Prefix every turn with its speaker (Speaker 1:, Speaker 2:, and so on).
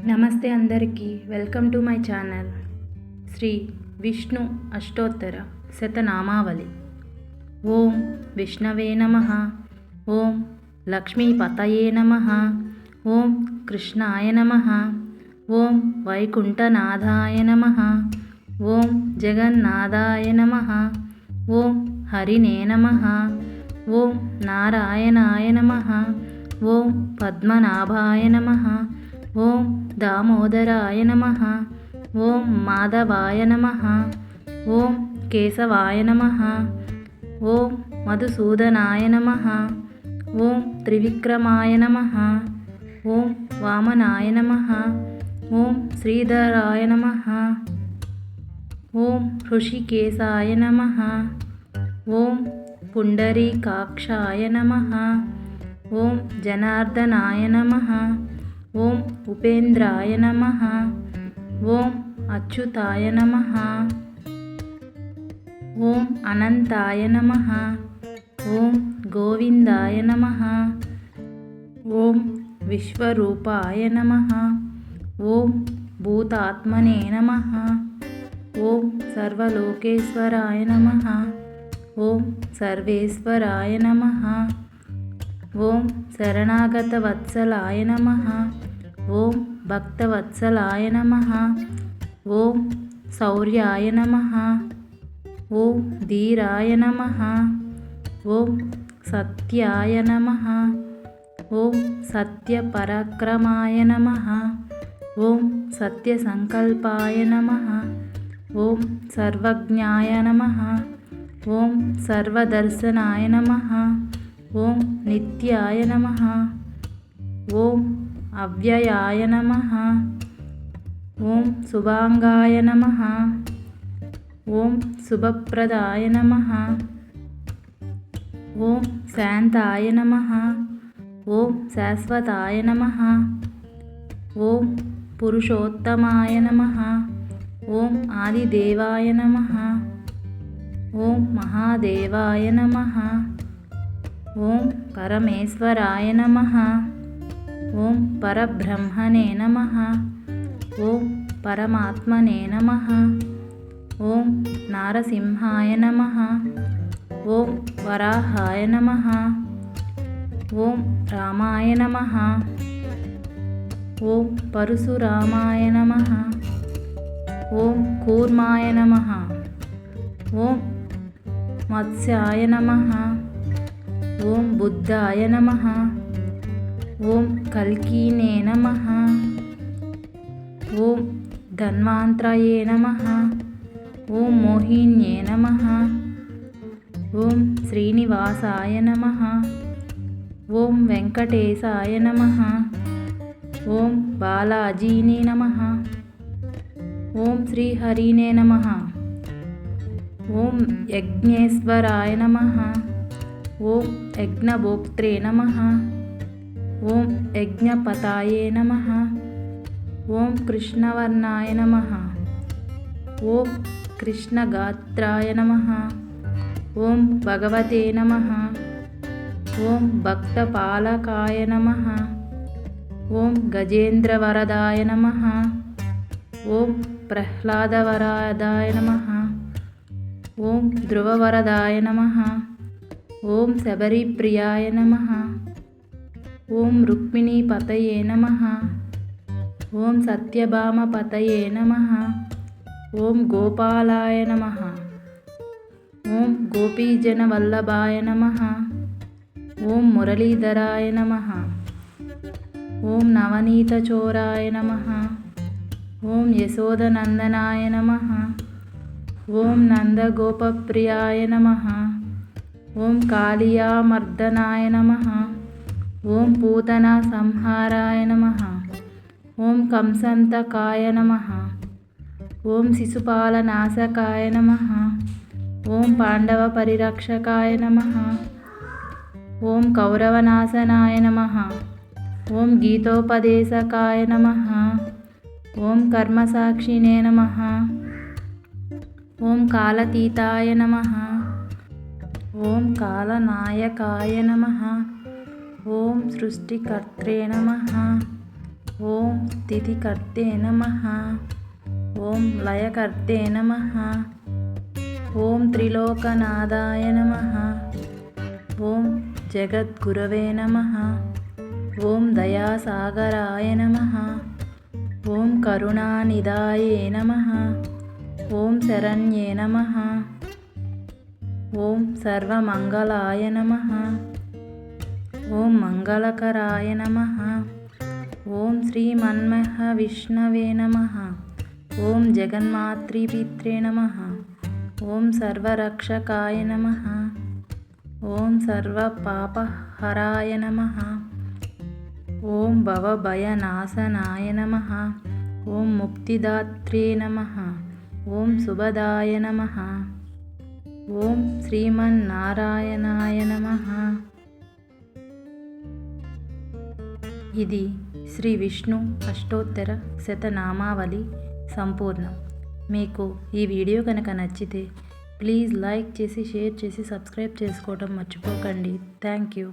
Speaker 1: నమస్తే అందరికీ welcome to my channel. Shri Vishnu అష్టోత్తర శతనామావళి. ఓం విష్ణవే నమః. ఓం లక్ష్మీపతయే నమః. ఓం కృష్ణాయ నమః. ఓం వైకుంఠనాథాయ నమః. ఓం జగన్నాథాయ నమః. ఓం హరినే నమః. ఓం నారాయణాయ నమః. ఓం పద్మనాభాయ నమః. ఓం దామోదరాయ నమః. ఓం మాధవాయ నమః. ఓం కేశవాయ నమః. ఓం మధుసూదనాయ నమః. ఓం త్రివిక్రమాయ నమః. ఓం వామనాయ నమః. ఓం శ్రీధరాయ నమః. ఓం హృషికేశాయ నమః. ఓం పుండరీకాక్షాయ నమః. ఓం జనార్దనాయ నమః. ఓం ఉపేంద్రాయ నమః. ఓం అచ్యుతాయ నమః. ఓం అనంతాయ నమః. ఓం గోవిందాయ నమః. ఓం విశ్వరూపాయ నమః. ఓం భూతాత్మనే నమః. ఓం సర్వలోకేశ్వరాయ నమః. ఓం సర్వేశ్వరాయ నమః. ఓం శరణాగతవత్సలాయ నమః. ఓం భక్తవత్సలాయ నమః. ఓం శౌర్యాయ నమః. ఓం ధీరాయ నమః. ఓం సత్యాయ నమః. ఓం సత్యపరాక్రమాయ నమః. ఓం సత్యసంకల్పాయ నమః. ఓం సర్వజ్ఞాయ నమః. ఓం సర్వదర్శనాయ నమః. ఓం నిత్యాయ నమః. ఓం అవ్యయాయ నమః. ఓం శుభాంగాయ నమః. ఓం శుభప్రదాయ నమః. ఓం శాంతాయ నమః. ఓం శాశ్వతాయ నమః. ఓం పురుషోత్తమాయ నమః. ఓం ఆదిదేవాయ నమః. ఓం మహాదేవాయ నమః. ఓం పరమేశ్వరాయ నమః. ఓం పరబ్రహ్మణే నమః. ఓం పరమాత్మనే నమః. ఓం నారసింహాయ నమః. ఓం వరాహాయ నమః. ఓం రామాయ నమః. ఓం పరశురామాయ నమః. ఓం కూర్మాయ నమః. ఓం మత్స్యాయ నమః. ఓం బుద్ధాయ నమః. ఓం కల్కీనే నమః. ఓం ధన్వాంతరయే నమః. ఓం మోహిన్యే నమః. ఓం శ్రీనివాసాయ నమః. ఓం వెంకటేశాయ నమః. ఓం బాలాజీనే నమః. ఓం శ్రీహరినే నమః. ఓం యజ్ఞేశ్వరాయ నమః. ఓం యజ్ఞభోక్త్రే నమః. ఓం యజ్ఞపతాయే నమః. ఓం కృష్ణవర్ణాయ నమః. ఓం కృష్ణగాత్రాయ నమః. ఓం భగవతే నమః. ఓం భక్తపాలకాయ నమః. ఓం గజేంద్రవరదాయ నమః. ఓం ప్రహ్లాదవరదాయ నమః. ఓం ధ్రువవరదాయ నమః. ఓం శబరిప్రియాయ నమః. ఓం రుక్మిణీపతయే నమః. ఓం సత్యభామపతయే నమః. ఓం గోపాలాయ నమః. ఓం గోపీజనవల్లభాయ నమః. ఓం మురళీధరాయ నమః. ఓం నవనీతచోరాయ నమః. ఓం యశోదనందనాయ నమః. ఓం నందగోపప్రియాయ నమః. ఓం కాళియామర్దనాయ నమః. ఓం పూతనా సంహారాయ నమః. ఓం కంసంతకాయ నమః. ఓం శిశుపాలనాశకాయ నమః. ఓం పాండవ పరిరక్షకాయ నమః. ఓం కౌరవనాశనాయ నమః. ఓం గీతోపదేశకాయ నమః. ఓం కర్మసాక్షినే నమః. ఓం కాలతీతాయ నమః. ఓం కాలనాయకాయ నమః. ఓం సృష్టికర్త్రే నమః. ఓం స్థితికర్తే నమః. ఓం లయకర్తే నమః. ఓం త్రిలోకనాథాయ నమః. ఓం జగద్గురవే నమః. ఓం దయాసాగరాయ నమః. ఓం కరుణానిధాయే నమః. ఓం శరణ్యే నమః. ఓం సర్వమంగళాయ నమః. ఓం మంగళకరాయ నమః. ఓం శ్రీమన్మహావిష్ణవే నమః. ఓం జగన్మాతృపిత్రే నమః. ఓం సర్వరక్షకాయ నమః. ఓం సర్వపాపహరాయ నమః. ఓం భవభయనాశనాయ నమః. ఓం ముక్తిదాత్రే నమః. ఓం శుభదాయ నమః. ఓం శ్రీమన్నారాయణాయ నమః. ఇది శ్రీ విష్ణు అష్టోత్తర శతనామావళి సంపూర్ణం. మీకు ఈ వీడియో కనుక నచ్చితే ప్లీజ్ లైక్ చేసి షేర్ చేసి సబ్స్క్రైబ్ చేసుకోవడం మర్చిపోకండి. Thank you.